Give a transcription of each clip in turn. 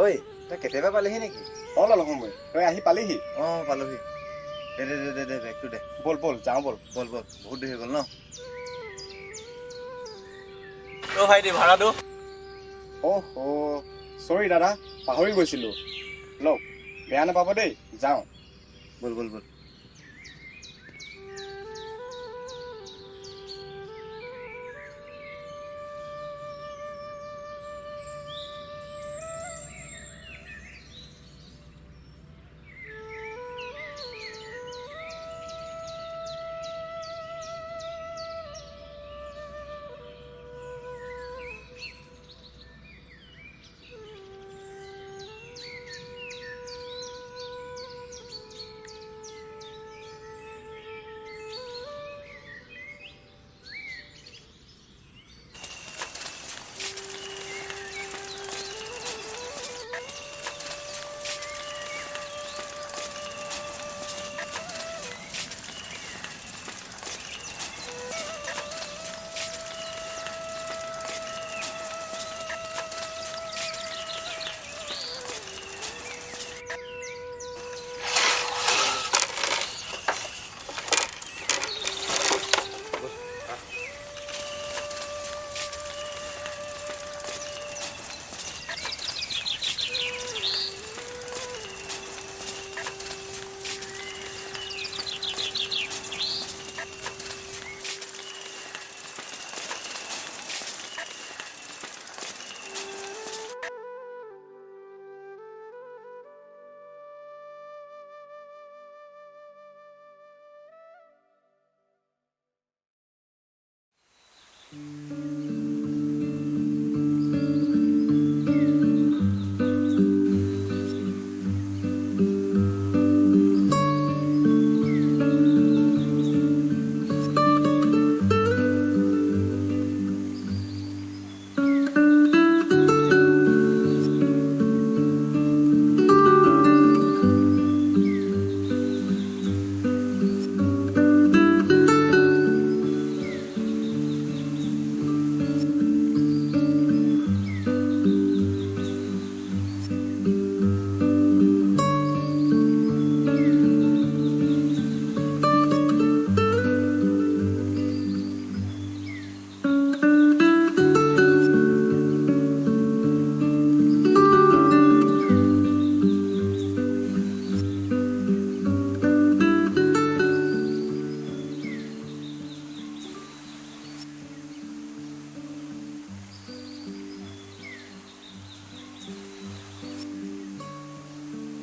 ঐ তই কেতিয়াবা পালিহি নেকি? অঁ ললোঁগৈ মই, তই আহি পালিহি? অঁ পালোহি। দে বেগটো দে। ব'ল ব'ল যাওঁ ব'ল। ব'ল বহুত দেৰি হৈ গ'ল ন। অ' ভাইটি ভাড়াটো। চৰি দাদা, পাহৰি গৈছিলোঁ। লওক, বেয়া নাপাব দেই, যাওঁ। ব'ল।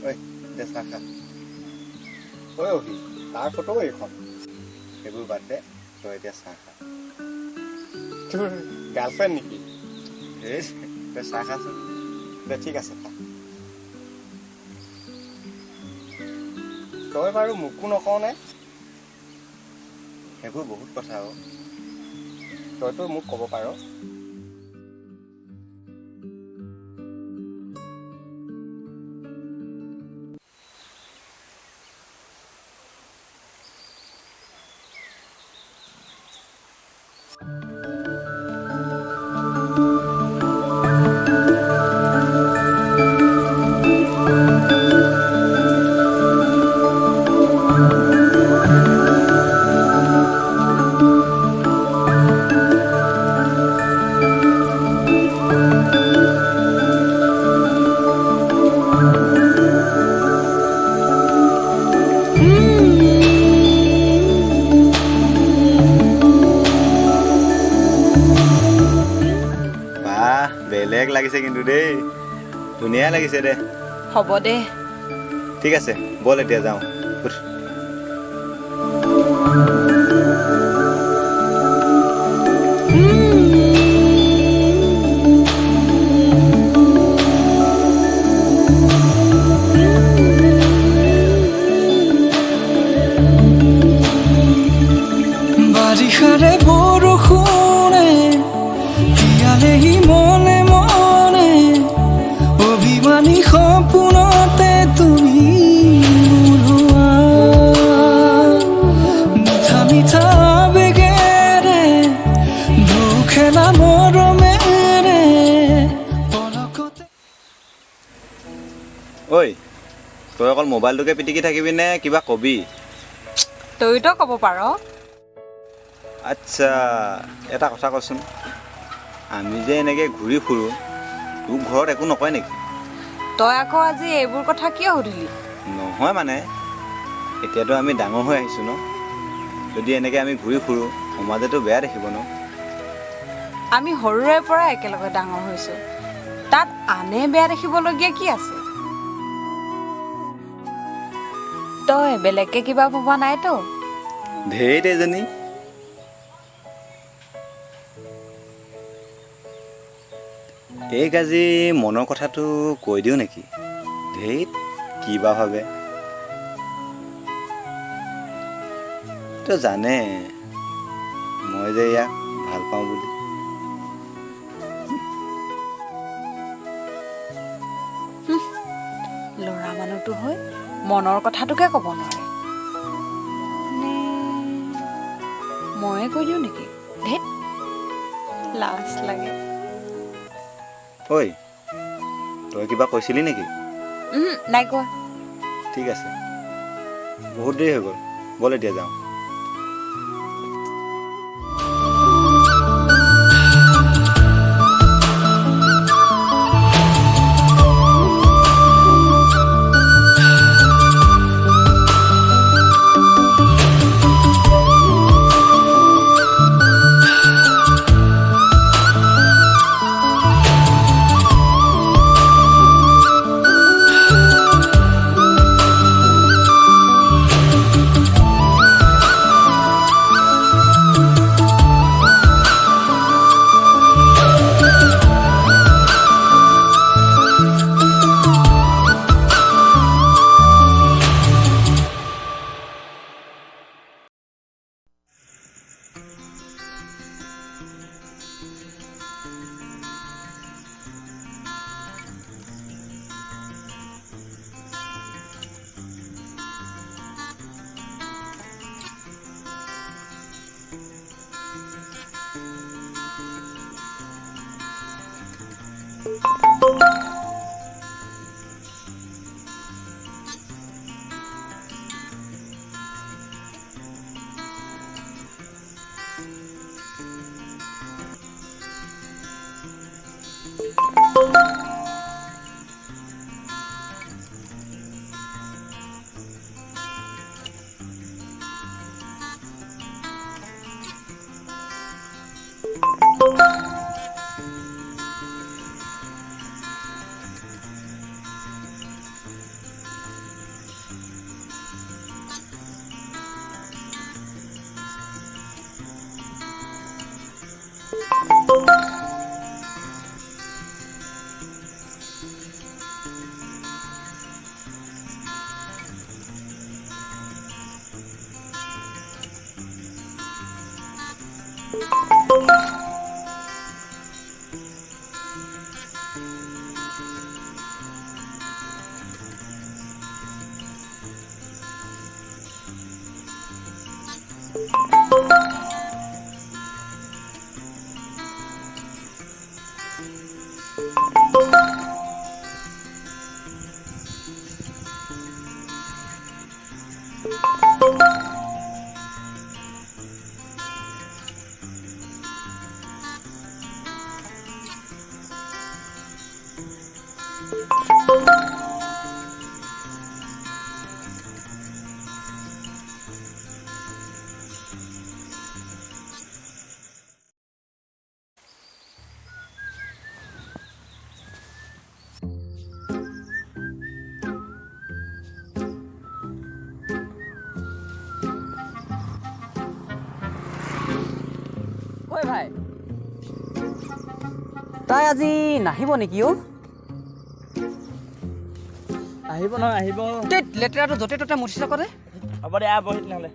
ঐ দে চাহ খা। অহি তাৰ ফটো এইখন। সেইবোৰ বাদ দে, তই এতিয়া চাহ খা। তোৰ গাৰ্লফ্ৰেণ্ড নেকি? এই তই চাহ খাচোন। দে ঠিক আছে খা। তই বাৰু মোকো নকওঁ নে? সেইবোৰ বহুত কথা অ'। তইতো মোক ক'ব পাৰ। বেলেগ লাগিছে কিন্তু দেই, ধুনীয়া লাগিছে দে। হ'ব দে। ঠিক আছে ব'ল এতিয়া যাওঁ। বাৰিষাৰে বৰষুণে তিয়ালেহি মনে মনে, অভিমানী সপোনতে তুমি ওলোৱা মিঠা মিঠা আবেগেৰে দুখেলা মৰমেৰে পলকতে। ঐ তই অকল মোবাইলটোকে পিটিকি থাকিবি নে কিবা কবি? তইতো ক'ব পাৰ। আচ্ছা এটা কথা কচোন, আমি যে এনেকৈ ঘূৰি ফুৰোঁ তোক ঘৰত একো নকয় নেকি? তই আকৌ আজি এইবোৰ কথা কিয় সুধিলি? নহয় মানে এতিয়াতো আমি ডাঙৰ হৈ আহিছোঁ ন, যদি এনেকৈ আমি ঘূৰি ফুৰোঁ সমাজেতো বেয়া দেখিব ন। আমি সৰুৰে পৰা একেলগে ডাঙৰ হৈছোঁ, তাত আনে বেয়া দেখিবলগীয়া কি আছে? তই বেলেগকে কিবা ভবা নাইতো? ধেইত এজনী এইক আজি মনৰ কথাটো কৈ দিওঁ নেকি? ধেইত কি বা ভাবে। তই জানে মই যে ইয়াক ভাল পাওঁ বুলি। ল'ৰা মানুহটো হৈ মনৰ কথাটোকে ক'ব নোৱাৰে নে ময়ে কৈ দিওঁ নেকি? ধেত লাজ লাগে। ঐ তই কিবা কৈছিলি নেকি? নাই কোৱা। ঠিক আছে, বহুত দেৰি হৈ গ'ল, ব'ল এতিয়া যাওঁ। ঐ ভাই, তাই আজি নাহিব নেকি? আহিব নহয়, আহিব। লেতেৰাটো য'তে ত'তে মুঠি থাকোঁতে। হ'ব দে, বহি তেনেহ'লে।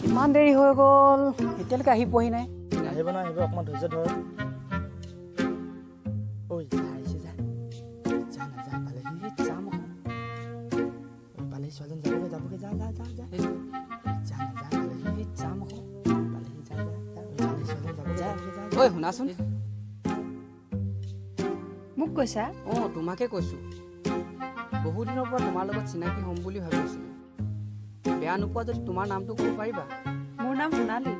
ইমান দেৰি হৈ গ'ল, এতিয়ালৈকে আহি পোৱাহি নাই। আহিব নহয়, আহিব, অকণমান ধৈৰ্য ধৰ। ঐ আহিছে, যা যা না যা, পালেহি যাম আকৌ। পালেহি ছোৱালীজন যাবগৈ, যা যা যা যা যা না যা, পালেহি যাম আকৌ। পালেহি যা যা যা, পালেহি ছোৱালীজন যাবগৈ, যা যা। ঐ শুনাচোন, মোক মোক কৈছা? অঁ তোমাকে কৈছোঁ বহু দিনৰ পৰা তোমাৰ লগত চিনাকি হ'ম বুলি ভাবিছিলোঁ বেয়া নোপোৱা যদি তোমাৰ নামটো ক'ব পাৰিবা মোৰ নাম সোণালী।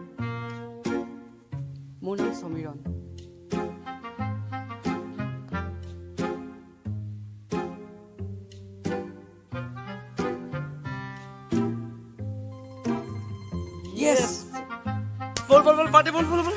মোৰ নাম সমীৰণ ইয়েছ বল বল বল পাৰ্টি বল বল বল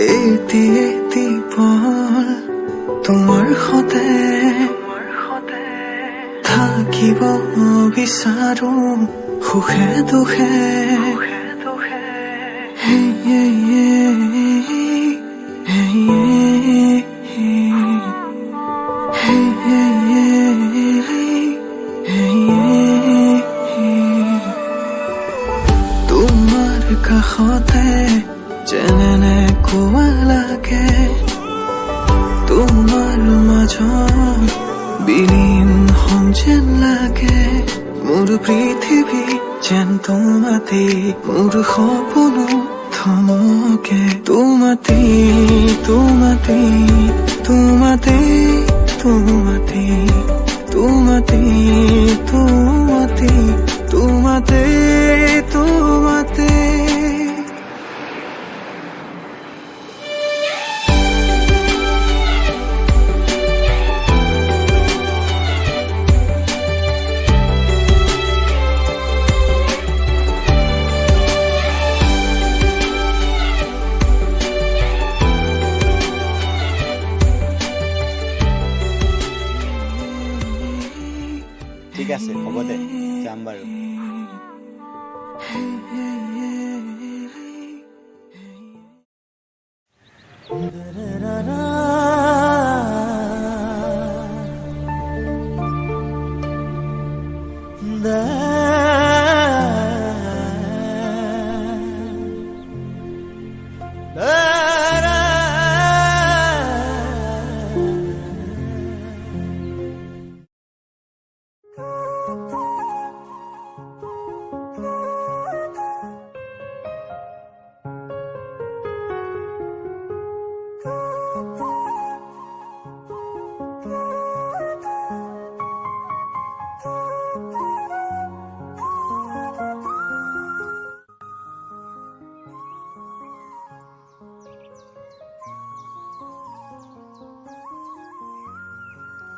এটি এটি পল তোমাৰ সতে থাকিব বিচাৰো সুখে দুখে তোমাৰ কাষতে যেনে কোৱা লাগে তোমাৰ মাজত বিলীন হম যেন লাগে মোৰ পৃথিৱী যেন তোমাতে মোৰ সপোনো থমকে তোমাতে তোমাতে তোমাতে তোমাতে তোমাতে তোমাতে তোমাতে তোমাতে ঠিক আছে হ'ব দে যাম বাৰু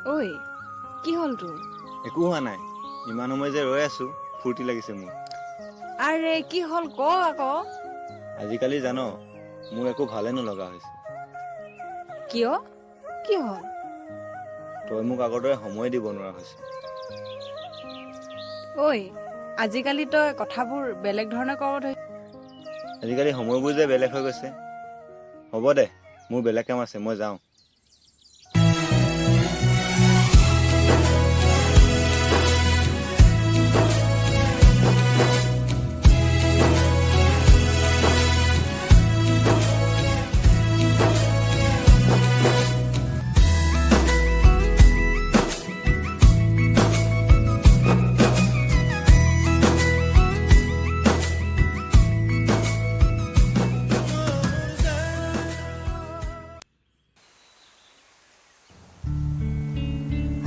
ঐ কি হ'ল তোৰ? একো হোৱা নাই ইমান সময় যে ৰৈ আছো ফূৰ্তি লাগিছে মোৰ আৰে কি হ'ল ক আকৌ। আজিকালি জানো মোৰ একো ভালে নলগা হৈছে কিয়? কি হ'ল? তই মোক আগৰ দৰে সময় দিব নোৱাৰা হৈছে ঐ আজিকালি তই কথাবোৰ বেলেগ ধৰণে ক'ব ধৰিছ। আজিকালি সময়বোৰ যে বেলেগ হৈ গৈছে হ'ব দে মোৰ বেলেগ কাম আছে মই যাওঁ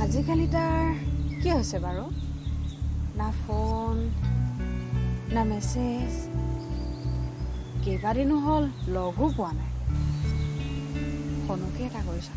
আজিকালি তাৰ কি হৈছে বাৰু? না ফোন না মেছেজ কেইবাদিনো হ'ল লগো পোৱা নাই ফোনকে এটা কৰিছ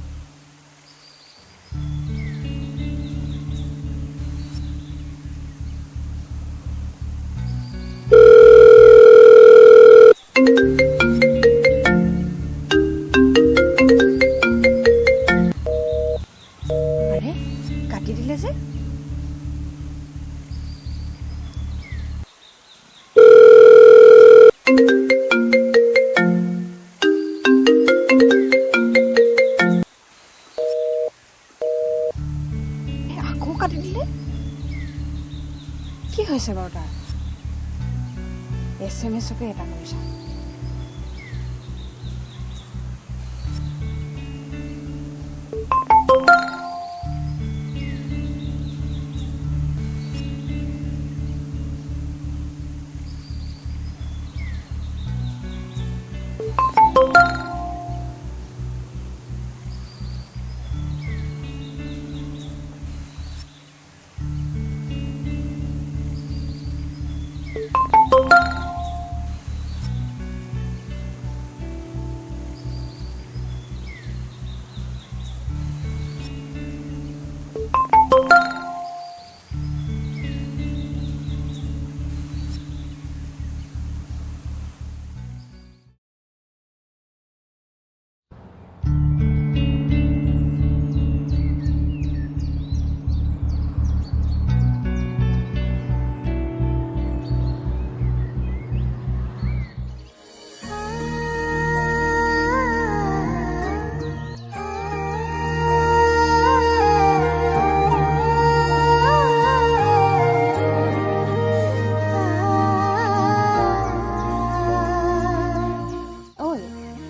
কি হৈছে বাৰু তাৰ? SMS-কে এটা কৰিছা।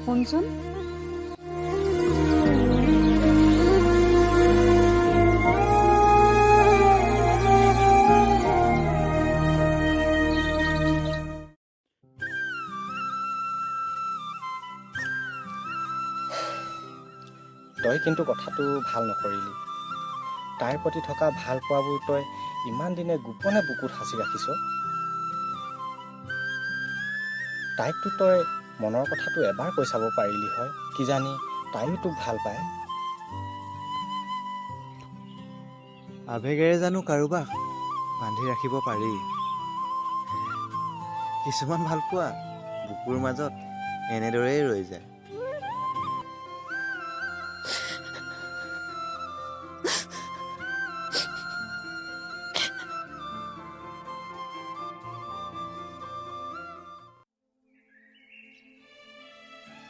শুনচোন, তই কিন্তু কথাটো ভাল নকৰিলি। তাইৰ প্ৰতি থকা ভাল পোৱাবোৰ তই ইমান দিনে গোপনে বুকুত সাঁচি ৰাখিছ। তাইকতো তই মনৰ কথাটো এবাৰ কৈ চাব পাৰিলি হয়, কিজানি তাইও তোক ভাল পায়। আৱেগেৰে জানো কাৰোবাক বান্ধি ৰাখিব পাৰি? কিছুমান ভালপোৱা বুকুৰ মাজত এনেদৰেই ৰৈ যায়।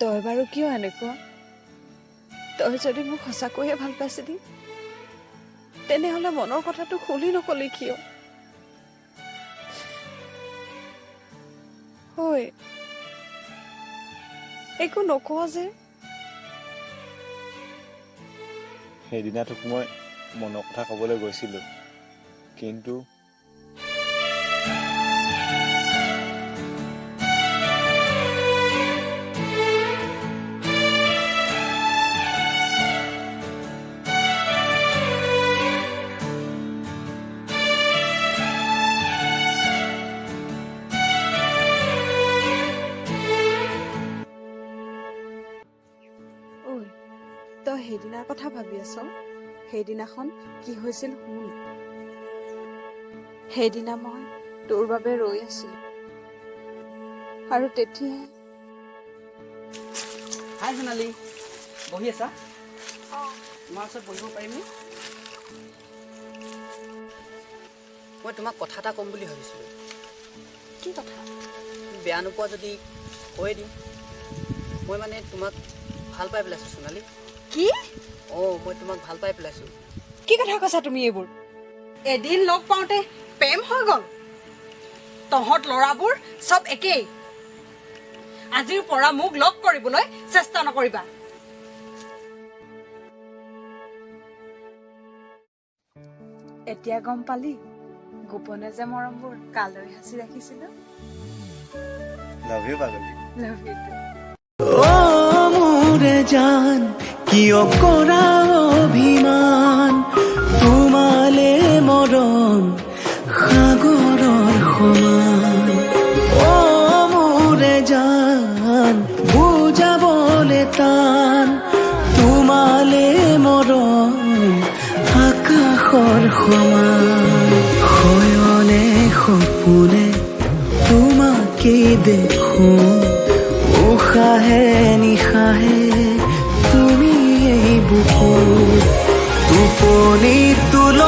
তই বাৰু কিয় এনেকুৱা? তই যদি মোক সঁচাকৈয়ে ভাল পাইছিলি তেনেহ'লে মনৰ কথাটো খুলি নকলি কিয়? হয়, একো নকওঁ যে। সেইদিনা তোক মই মনৰ কথা ক'বলৈ গৈছিলোঁ, কিন্তু তই সেইদিনাৰ কথা ভাবি আছ? সেইদিনাখন কি হৈছিল শুন। সেইদিনা মই তোৰ বাবে ৰৈ আছিলো আৰু তেতিয়াই হাই সোণালী, বহি আছা? তোমাৰ ওচৰত বহিব পাৰিমনে? মই তোমাক কথা এটা ক'ম বুলি ভাবিছিলোঁ। কি কথা? তুমি বেয়া নোপোৱা যদি কৈ দিম। মই মানে তোমাক ভাল পাই পেলাইছোঁ সোণালী। কি? মই তোমাক ভাল পাই পেলাইছোঁ। কি কথা কৈছা তুমি এইবোৰ? এদিন লগ পাওঁতে প্ৰেম হৈ গ'ল? তহঁত ল'ৰাবোৰ চব একেই। আজিৰ পৰা মোক লগ কৰিবলৈ চেষ্টা নকৰিবা। এতিয়া গম পালি গোপনে যে মৰমবোৰ কালৈ সাঁচি ৰাখিছিলো? লাভ ইউ পাগলী। Love you two. ও মোৰে জান কিয় কৰা অভিমান, তোমালে মৰম সাগৰৰ সমান। ও মোৰে জান বুজাবলে টান, তোমালে মৰম আকাশৰ সমান। শয়নে সপোনে তোমাকেই দেখো, উশাহে নিশাহে তুমি এই বুকুত, টোপনি তোল